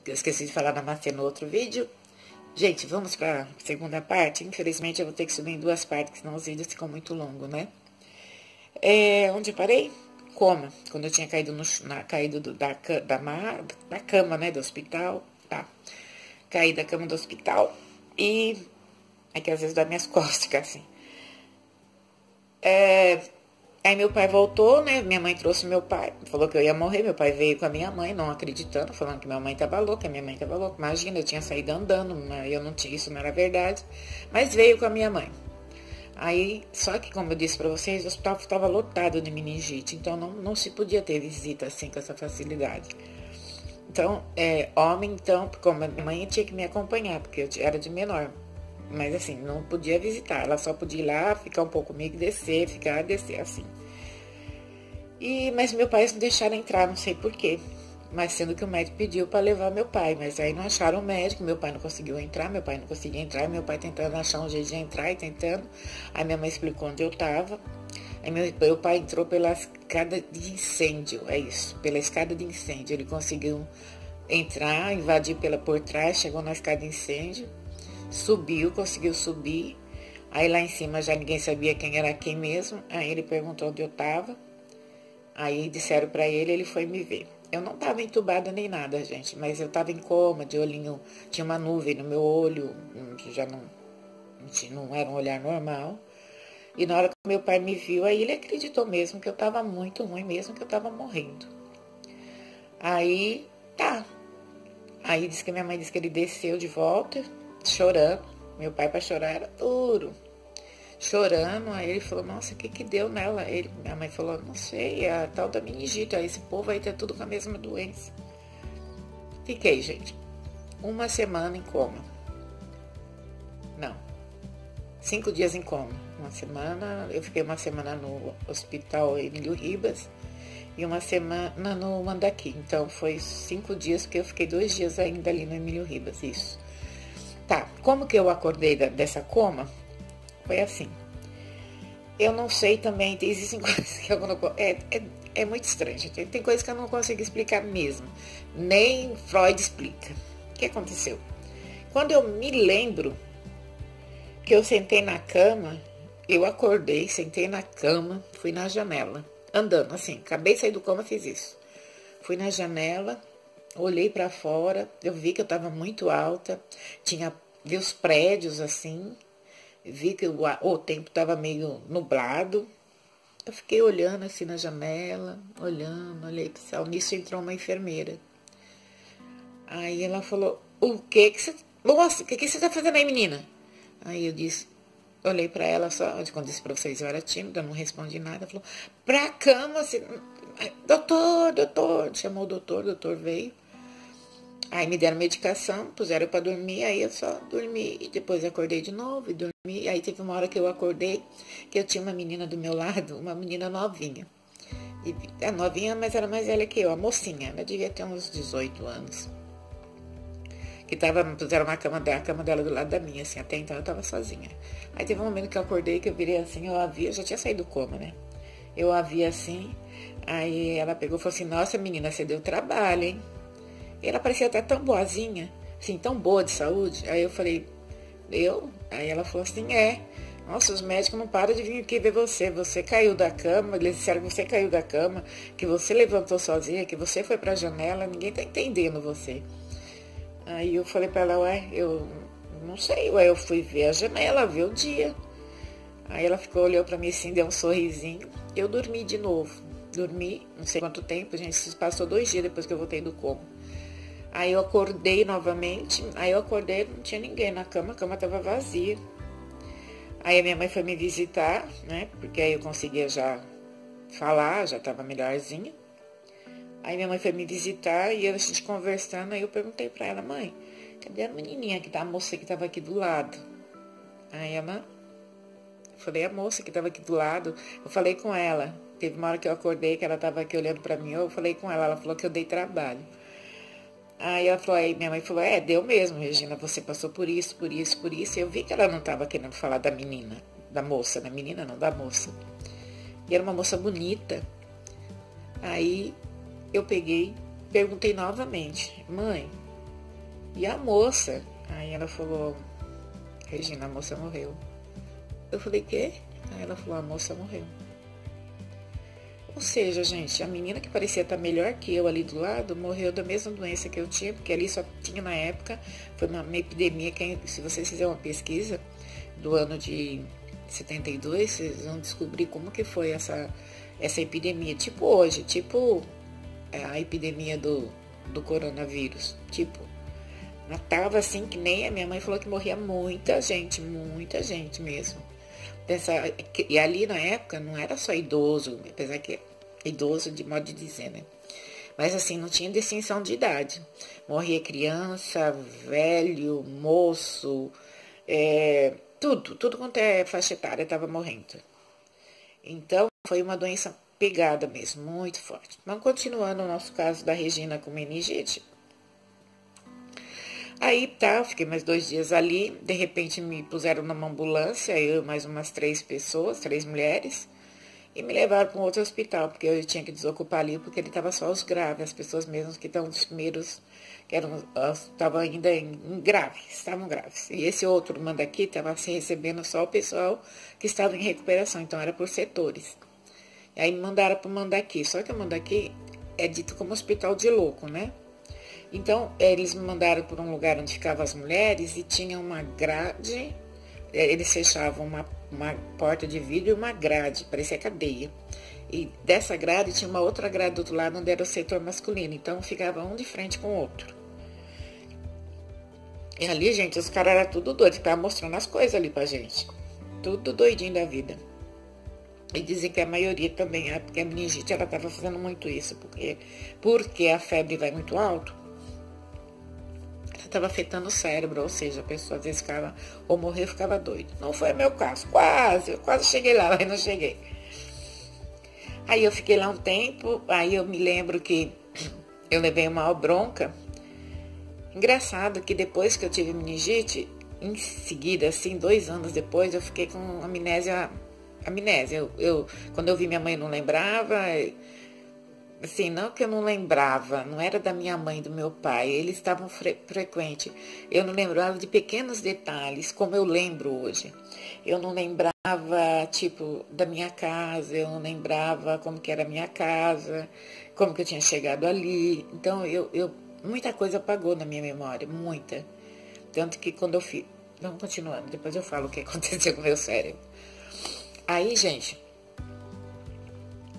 Eu esqueci de falar namastê no outro vídeo. Gente, vamos para a segunda parte. Infelizmente, eu vou ter que subir em duas partes, senão os vídeos ficam muito longos, né? Onde eu parei? Coma. Quando eu tinha caído, da cama, né, do hospital. Tá. Caí da cama do hospital. E é que às vezes dá minhas costas, fica assim. Aí meu pai voltou, né? Minha mãe trouxe meu pai, falou que eu ia morrer. Meu pai veio com a minha mãe, não acreditando, falando que minha mãe tava louca, minha mãe tava louca. Imagina, eu tinha saído andando, eu não tinha, isso não era verdade. Mas veio com a minha mãe. Aí, só que como eu disse pra vocês, o hospital estava lotado de meningite, então não se podia ter visita assim com essa facilidade. Então, homem, então, como a minha mãe tinha que me acompanhar, porque eu era de menor. Mas assim, não podia visitar, ela só podia ir lá, ficar um pouco comigo, descer, assim. Mas meu pai não deixaram entrar, não sei porquê. Mas sendo que o médico pediu para levar meu pai, mas aí não acharam o médico, meu pai não conseguiu entrar, meu pai não conseguia entrar, meu pai tentando achar um jeito de entrar e tentando. Aí minha mãe explicou onde eu tava. Aí meu pai entrou pela escada de incêndio, é isso, pela escada de incêndio. Ele conseguiu entrar, invadir por trás, chegou na escada de incêndio. Subiu, conseguiu subir. Aí lá em cima já ninguém sabia quem era quem mesmo. Aí ele perguntou onde eu tava. Aí disseram pra ele, ele foi me ver. Eu não tava entubada nem nada, gente, mas eu tava em coma, de olhinho, tinha uma nuvem no meu olho, que já não era um olhar normal. E na hora que meu pai me viu, aí ele acreditou mesmo que eu tava muito ruim mesmo, que eu tava morrendo. Aí, tá. Aí disse que minha mãe disse que ele desceu de volta, chorando. Meu pai para chorar era duro. Chorando, aí ele falou, nossa, o que deu nela? Minha mãe falou, não sei, é a tal da meningite, aí esse povo aí tá tudo com a mesma doença. Fiquei, gente, uma semana em coma. Não, 5 dias em coma. Eu fiquei uma semana no hospital Emílio Ribas e uma semana no Mandaki. Então foi 5 dias, porque eu fiquei 2 dias ainda ali no Emílio Ribas, isso. Tá, como que eu acordei dessa coma? Foi assim. Eu não sei também, existem coisas que eu não... É muito estranho, gente. Tem coisas que eu não consigo explicar mesmo. Nem Freud explica. O que aconteceu? Quando eu me lembro que eu sentei na cama, eu acordei, sentei na cama, fui na janela, andando assim, acabei de sair do coma, fiz isso. Fui na janela, olhei para fora, eu vi que eu estava muito alta, vi os prédios assim, vi que o tempo estava meio nublado. Eu fiquei olhando assim na janela, olhei pro céu. Nisso entrou uma enfermeira. Aí ela falou, Nossa, o que você tá fazendo aí, menina? Aí eu disse, olhei para ela só, quando disse para vocês eu era tímida, não respondi nada. Ela falou, pra cama, doutor, chamou o doutor veio. Aí me deram medicação, puseram para dormir, aí eu só dormi. E depois acordei de novo e dormi. Aí teve uma hora que eu acordei, que eu tinha uma menina do meu lado, uma menina novinha. Novinha, mas era mais velha que eu, a mocinha. Ela devia ter uns 18 anos. Que puseram a cama dela do lado da minha, assim. Até então eu tava sozinha. Aí teve um momento que eu acordei, que eu virei assim, eu já tinha saído do coma, né? Eu a vi assim, aí ela pegou e falou assim, nossa menina, você deu trabalho, hein? E ela parecia até tão boazinha, assim, tão boa de saúde. Aí eu falei, Aí ela falou assim, nossa, os médicos não param de vir aqui ver você. Você caiu da cama, eles disseram que você caiu da cama, que você levantou sozinha, que você foi pra janela, ninguém tá entendendo você. Aí eu falei pra ela, eu não sei, eu fui ver a janela, ver o dia. Aí ela olhou pra mim assim, deu um sorrisinho. Eu dormi de novo. Dormi, não sei quanto tempo, gente, isso passou 2 dias depois que eu voltei do coma. Aí eu acordei novamente, não tinha ninguém na cama, a cama estava vazia. Aí a minha mãe foi me visitar, né, porque aí eu conseguia já falar, já estava melhorzinha. Aí minha mãe foi me visitar e a gente conversando, aí eu perguntei para ela, mãe, cadê a menininha a moça que estava aqui do lado? Aí ela, falei, a moça que estava aqui do lado, eu falei com ela. Teve uma hora que eu acordei, que ela estava aqui olhando para mim, eu falei com ela falou que eu dei trabalho. Aí minha mãe falou, deu mesmo, Regina, você passou por isso. E eu vi que ela não estava querendo falar da menina, da moça, da menina não, da moça. E era uma moça bonita. Aí eu perguntei novamente, mãe, E a moça, aí ela falou, Regina, a moça morreu. Eu falei, quê? Aí ela falou, a moça morreu. Ou seja, gente, a menina que parecia estar melhor que eu ali do lado, morreu da mesma doença que eu tinha, porque ali só tinha na época, foi uma epidemia, que se vocês fizerem uma pesquisa do ano de 72, vocês vão descobrir como que foi essa epidemia, tipo hoje, tipo a epidemia do coronavírus, tipo, matava assim que nem a minha mãe falou que morria muita gente mesmo. E ali na época não era só idoso, apesar que idoso de modo de dizer, né? Mas assim, não tinha distinção de idade. Morria criança, velho, moço, tudo quanto é faixa etária estava morrendo. Então, foi uma doença pegada mesmo, muito forte. Mas continuando o nosso caso da Regina com meningite. Aí tá, eu fiquei mais 2 dias ali, de repente me puseram numa ambulância, eu e mais umas 3 pessoas, 3 mulheres, e me levaram para um outro hospital, porque eu tinha que desocupar ali, porque ele estava só os graves, as pessoas mesmo que estão os primeiros, que estavam ainda estavam graves. E esse outro mandaqui estava se recebendo só o pessoal que estava em recuperação, então era por setores. E aí me mandaram para o Mandaqui, só que o Mandaqui é dito como hospital de louco, né? Então, eles me mandaram por um lugar onde ficavam as mulheres e tinha uma grade, eles fechavam uma porta de vidro e uma grade, parecia cadeia. E dessa grade tinha uma outra grade do outro lado onde era o setor masculino, então ficava um de frente com o outro. E ali, gente, os caras eram tudo doidos, ficavam mostrando as coisas ali pra gente. Tudo doidinho da vida. E dizem que a maioria também, porque a meningite, ela estava fazendo muito isso, porque a febre vai muito alto. Estava afetando o cérebro, ou seja, a pessoa às vezes ficava, ou morreu, ficava doido. Não foi meu caso, eu quase cheguei lá, mas não cheguei. Aí eu fiquei lá um tempo, aí eu me lembro que eu levei uma bronca. Engraçado que depois que eu tive meningite, em seguida, assim, 2 anos depois, eu fiquei com amnésia. Quando eu vi minha mãe, eu não lembrava. Assim, não que eu não lembrava, não era da minha mãe e do meu pai, eles estavam frequentes. Eu não lembrava de pequenos detalhes, como eu lembro hoje. Eu não lembrava, tipo, da minha casa, eu não lembrava como que era a minha casa, como que eu tinha chegado ali. Então, muita coisa apagou na minha memória, muita. Tanto que quando eu fiz... Vamos continuando, depois eu falo o que aconteceu com o meu cérebro. Aí, gente...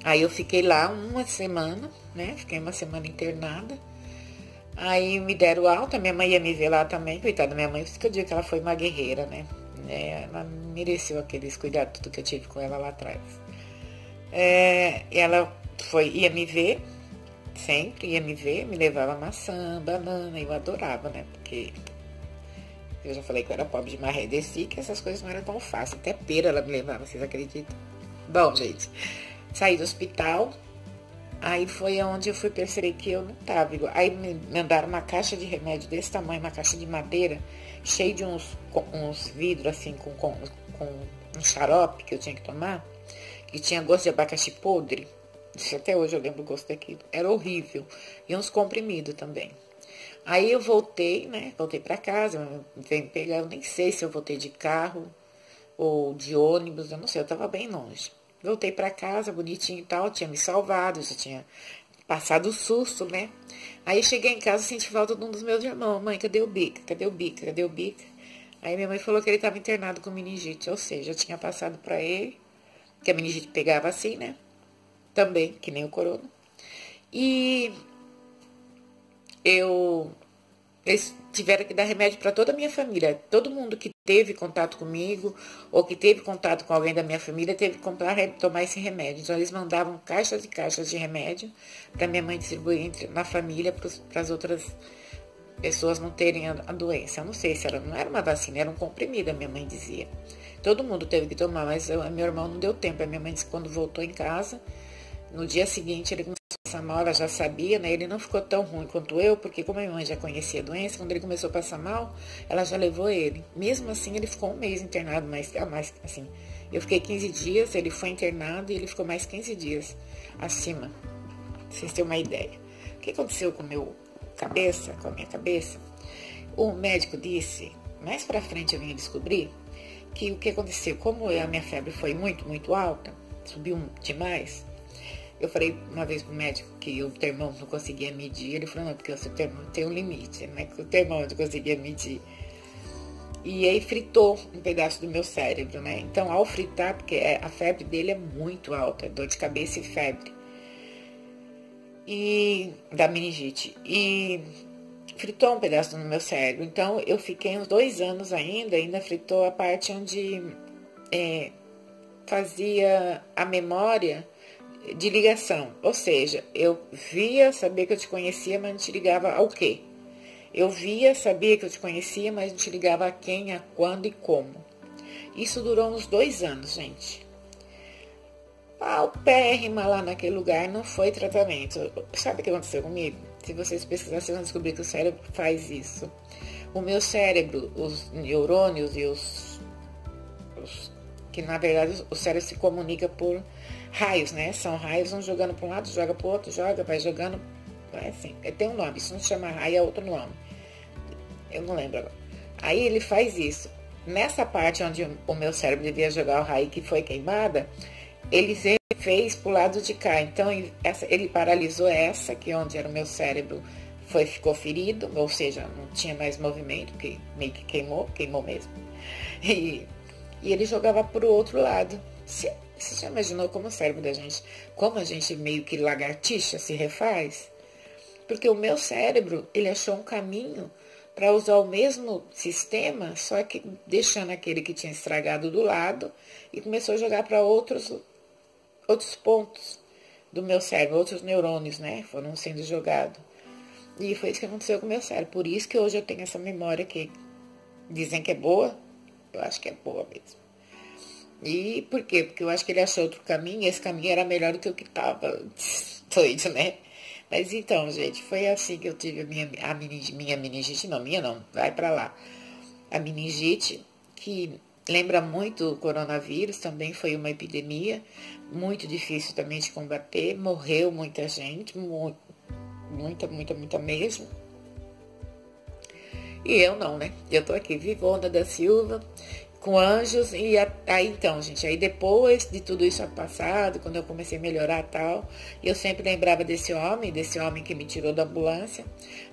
Aí eu fiquei lá uma semana, né? Fiquei uma semana internada. Aí me deram alta, minha mãe ia me ver lá também. Coitada, minha mãe, por isso que eu digo que ela foi uma guerreira, né? Ela mereceu aqueles cuidados, tudo que eu tive com ela lá atrás. Ela ia me ver, sempre ia me ver, me levava maçã, banana, eu adorava, né? Porque eu já falei que eu era pobre de maré, desci, que essas coisas não eram tão fáceis. Até pera ela me levava, vocês acreditam? Bom, gente... Saí do hospital, aí foi onde eu fui perceber que eu não estava igual. Aí me mandaram uma caixa de remédio desse tamanho, uma caixa de madeira, cheio de uns vidros assim, com um xarope que eu tinha que tomar, que tinha gosto de abacaxi podre. Isso até hoje eu lembro o gosto daquilo. Era horrível. E uns comprimidos também. Aí eu voltei, né? Voltei para casa, veio me pegar, eu nem sei se eu voltei de carro ou de ônibus, eu não sei, eu estava bem longe. Voltei para casa, bonitinho e tal, tinha me salvado, já tinha passado o susto, né? Aí cheguei em casa, senti falta de um dos meus irmãos. Mãe, cadê o Bica? Cadê o Bica? Cadê o Bica? Aí minha mãe falou que ele estava internado com meningite, ou seja, eu tinha passado para ele, que a meningite pegava assim, né? Também, que nem o corona. E eles tiveram que dar remédio para toda a minha família. Todo mundo que teve contato comigo ou que teve contato com alguém da minha família teve que tomar esse remédio. Então, eles mandavam caixas e caixas de remédio para minha mãe distribuir na família para as outras pessoas não terem a doença. Eu não sei se não era uma vacina, era um comprimido, a minha mãe dizia. Todo mundo teve que tomar, mas meu irmão não deu tempo. A minha mãe disse que quando voltou em casa, no dia seguinte ele começou a passar mal, ela já sabia, né? Ele não ficou tão ruim quanto eu, porque como a minha mãe já conhecia a doença, quando ele começou a passar mal, ela já levou ele. Mesmo assim, ele ficou 1 mês internado, mas assim, eu fiquei 15 dias, ele foi internado e ele ficou mais 15 dias acima, pra vocês terem uma ideia. O que aconteceu com a minha cabeça? O médico disse, mais pra frente eu vim descobrir, que o que aconteceu, como a minha febre foi muito, muito alta, subiu demais, eu falei uma vez pro médico que o termômetro não conseguia medir, ele falou, não, porque o seu termômetro tem um limite, não é que o termômetro conseguia medir. E aí fritou um pedaço do meu cérebro, né? Então, ao fritar, porque a febre dele é muito alta, dor de cabeça e febre. E da meningite. E fritou um pedaço do meu cérebro. Então, eu fiquei uns 2 anos ainda fritou a parte onde fazia a memória de ligação. Ou seja, eu via, sabia que eu te conhecia, mas não te ligava ao quê? Eu via, sabia que eu te conhecia, mas não te ligava a quem, a quando e como. Isso durou uns 2 anos, gente. Paupérrima lá naquele lugar, não foi tratamento. Sabe o que aconteceu comigo? Se vocês pesquisarem, vocês vão descobrir que o cérebro faz isso. O meu cérebro, os neurônios e que na verdade o cérebro se comunica por raios, né? São raios, um jogando para um lado, joga para o outro, joga, vai jogando. É assim, tem um nome, isso não se chama raio, é outro nome. Eu não lembro agora. Aí ele faz isso. Nessa parte onde o meu cérebro devia jogar o raio que foi queimada, ele fez pro lado de cá. Então ele paralisou essa, que onde era o meu cérebro, ficou ferido, ou seja, não tinha mais movimento, que meio que queimou mesmo. E ele jogava pro outro lado. Você já imaginou como o cérebro da gente, como a gente meio que lagartixa se refaz? Porque o meu cérebro, ele achou um caminho para usar o mesmo sistema, só que deixando aquele que tinha estragado do lado e começou a jogar para outros pontos do meu cérebro, outros neurônios, né? Foram sendo jogados. E foi isso que aconteceu com o meu cérebro. Por isso que hoje eu tenho essa memória que dizem que é boa, eu acho que é boa mesmo. E por quê? Porque eu acho que ele achou outro caminho e esse caminho era melhor do que o que estava doido, né? Mas então, gente, foi assim que eu tive a meningite, não, minha não, vai pra lá. A meningite, que lembra muito o coronavírus, também foi uma epidemia, muito difícil também de combater, morreu muita gente, muita mesmo. E eu não, né? Eu tô aqui, Vivona da Silva, com anjos, e aí então, gente, aí depois de tudo isso passado, quando eu comecei a melhorar e tal, eu sempre lembrava desse homem que me tirou da ambulância.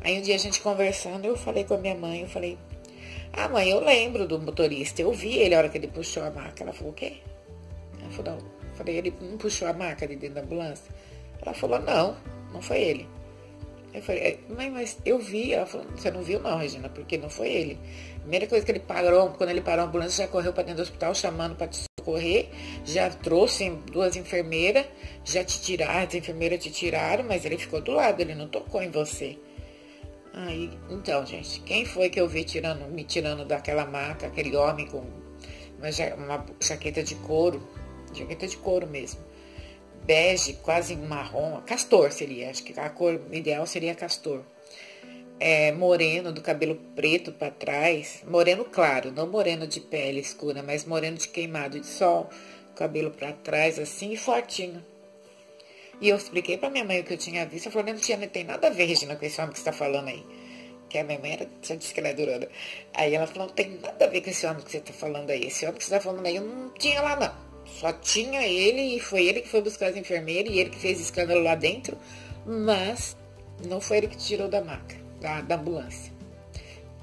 Aí um dia a gente conversando, eu falei com a minha mãe, eu falei, mãe, eu lembro do motorista, eu vi ele a hora que ele puxou a maca. Ela falou, o quê? Ela falou, não. Eu falei, ele não puxou a maca de dentro da ambulância? Ela falou, não foi ele. Eu falei, mãe, mas eu vi. Ela falou, você não viu não, Regina, porque não foi ele. Primeira coisa que ele parou, quando ele parou a ambulância, já correu para dentro do hospital chamando para te socorrer, já trouxe 2 enfermeiras, já te tiraram, as enfermeiras te tiraram, mas ele ficou do lado, ele não tocou em você. Aí, então, gente, quem foi que eu vi me tirando daquela maca, aquele homem com uma jaqueta de couro mesmo, bege, quase marrom, castor seria, acho que a cor ideal seria castor. Moreno, do cabelo preto para trás, moreno claro, não moreno de pele escura, mas moreno de queimado de sol, cabelo para trás assim e fortinho. E eu expliquei para minha mãe o que eu tinha visto, ela falou, não tem nada a ver, Regina, com esse homem que você está falando aí. Que a minha mãe já disse que ela é durona. Aí ela falou, não tem nada a ver com esse homem que você está falando aí. Esse homem que você está falando aí, eu não tinha lá não. Só tinha ele e foi ele que foi buscar as enfermeiras e ele que fez escândalo lá dentro, mas não foi ele que tirou da maca, da ambulância.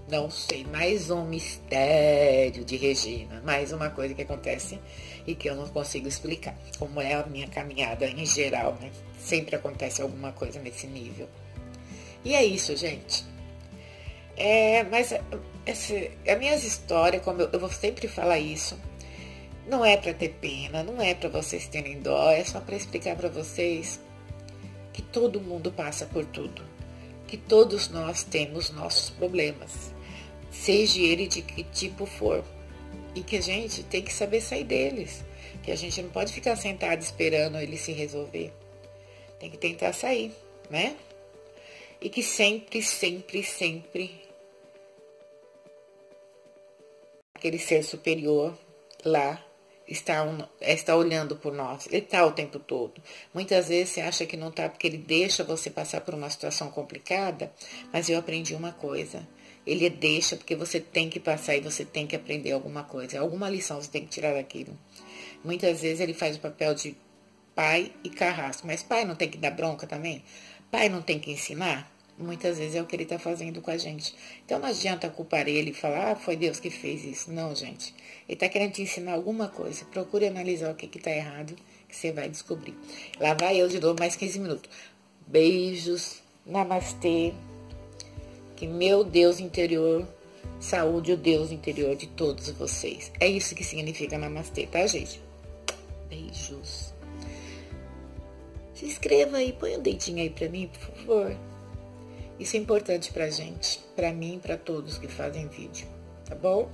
Não sei, mais um mistério de Regina, mais uma coisa que acontece e que eu não consigo explicar, como é a minha caminhada em geral, né? Sempre acontece alguma coisa nesse nível. E é isso, gente. Mas as minhas histórias, como eu vou sempre falar isso, não é para ter pena, não é para vocês terem dó, é só para explicar para vocês que todo mundo passa por tudo, que todos nós temos nossos problemas, seja ele de que tipo for, e que a gente tem que saber sair deles, que a gente não pode ficar sentado esperando ele se resolver, tem que tentar sair, né? E que sempre aquele ser superior lá está olhando por nós, ele está o tempo todo. Muitas vezes você acha que não está porque ele deixa você passar por uma situação complicada, mas eu aprendi uma coisa, Ele deixa porque você tem que passar e você tem que aprender alguma coisa. Alguma lição você tem que tirar daquilo. Muitas vezes ele faz o papel de pai e carrasco. Mas pai não tem que dar bronca também? Pai não tem que ensinar? Muitas vezes é o que ele está fazendo com a gente. Então não adianta culpar ele e falar, foi Deus que fez isso. Não, gente. Ele está querendo te ensinar alguma coisa. Procure analisar o que está errado, que você vai descobrir. Lá vai eu de novo, mais 15 minutos. Beijos. Namastê. Que meu Deus interior saúde o Deus interior de todos vocês. É isso que significa namastê, tá, gente? Beijos. Se inscreva aí, põe um dedinho aí pra mim, por favor. Isso é importante pra gente, pra mim e pra todos que fazem vídeo, tá bom?